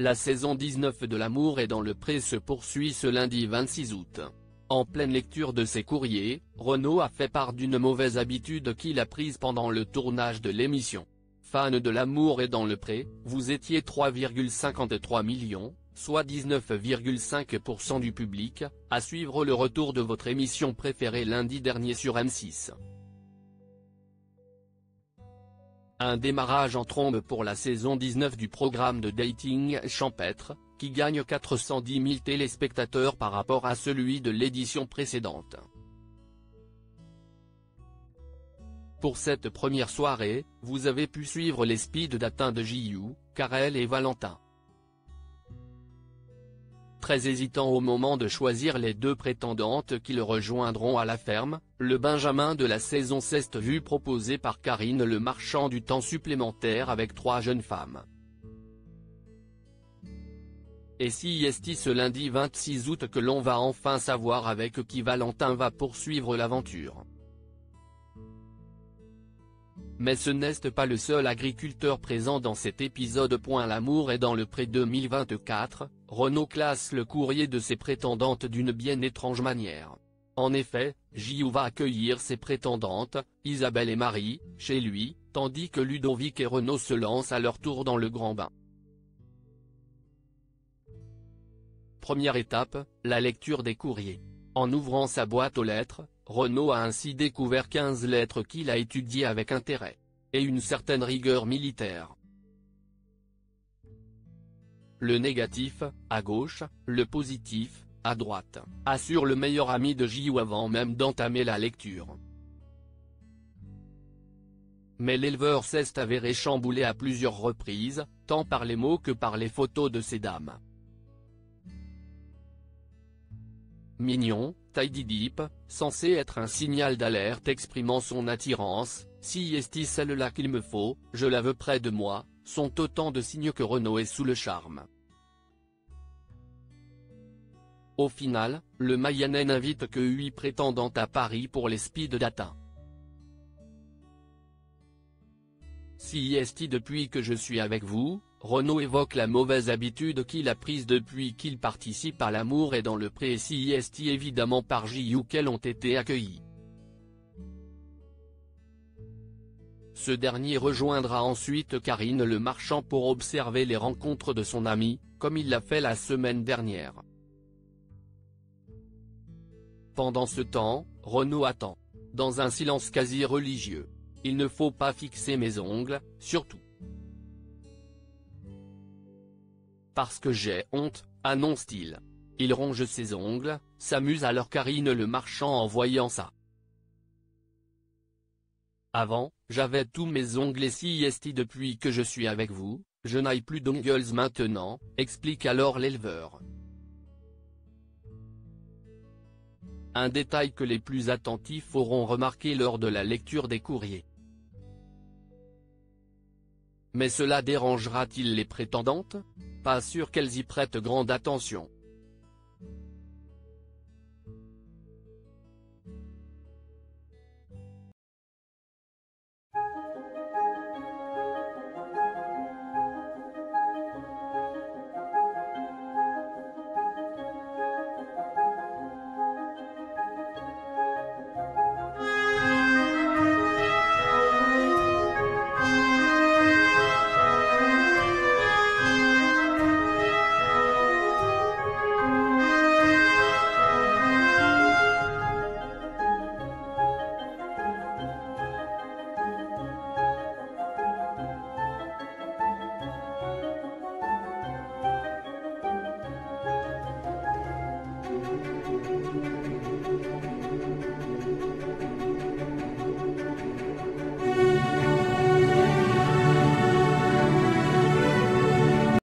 La saison 19 de L'amour est dans le pré se poursuit ce lundi 26 août. En pleine lecture de ses courriers, Renaud a fait part d'une mauvaise habitude qu'il a prise pendant le tournage de l'émission. Fan de L'amour est dans le pré, vous étiez 3,53 millions, soit 19,5% du public, à suivre le retour de votre émission préférée lundi dernier sur M6. Un démarrage en trombe pour la saison 19 du programme de dating champêtre, qui gagne 410 000 téléspectateurs par rapport à celui de l'édition précédente. Pour cette première soirée, vous avez pu suivre les speed datings de JU, Karel et Valentin. Très hésitant au moment de choisir les deux prétendantes qui le rejoindront à la ferme, le Benjamin de la saison s'est vu proposer par Karine Le Marchand du temps supplémentaire avec 3 jeunes femmes. Et si est ce lundi 26 août que l'on va enfin savoir avec qui Valentin va poursuivre l'aventure. Mais ce n'est pas le seul agriculteur présent dans cet épisode. L'amour est dans le pré 2024, Renaud classe le courrier de ses prétendantes d'une bien étrange manière. En effet, JU va accueillir ses prétendantes, Isabelle et Marie, chez lui, tandis que Ludovic et Renaud se lancent à leur tour dans le grand bain. Première étape, la lecture des courriers. En ouvrant sa boîte aux lettres, Renaud a ainsi découvert 15 lettres qu'il a étudiées avec intérêt. Et une certaine rigueur militaire. Le négatif, à gauche, le positif, à droite, assure le meilleur ami de JU avant même d'entamer la lecture. Mais l'éleveur s'est avéré chamboulé à plusieurs reprises, tant par les mots que par les photos de ces dames. Mignon, tidy deep, censé être un signal d'alerte exprimant son attirance, si est celle-là qu'il me faut, je la veux près de moi, sont autant de signes que Renaud est sous le charme. Au final, le Mayennais n'invite que 8 prétendantes à Paris pour les speed datings. Si est depuis que je suis avec vous, Renaud évoque la mauvaise habitude qu'il a prise depuis qu'il participe à L'amour et dans le pré et si est évidemment par JU qu'elles ont été accueillies. Ce dernier rejoindra ensuite Karine Le Marchand pour observer les rencontres de son ami, comme il l'a fait la semaine dernière. Pendant ce temps, Renaud attend. Dans un silence quasi religieux. Il ne faut pas fixer mes ongles, surtout. Parce que j'ai honte, annonce-t-il. Il ronge ses ongles, s'amuse alors Karine Le Marchand en voyant ça. Avant, j'avais tous mes ongles et si est depuis que je suis avec vous, je n'aille plus d'ongles maintenant, explique alors l'éleveur. Un détail que les plus attentifs auront remarqué lors de la lecture des courriers. Mais cela dérangera-t-il les prétendantes? Pas sûr qu'elles y prêtent grande attention.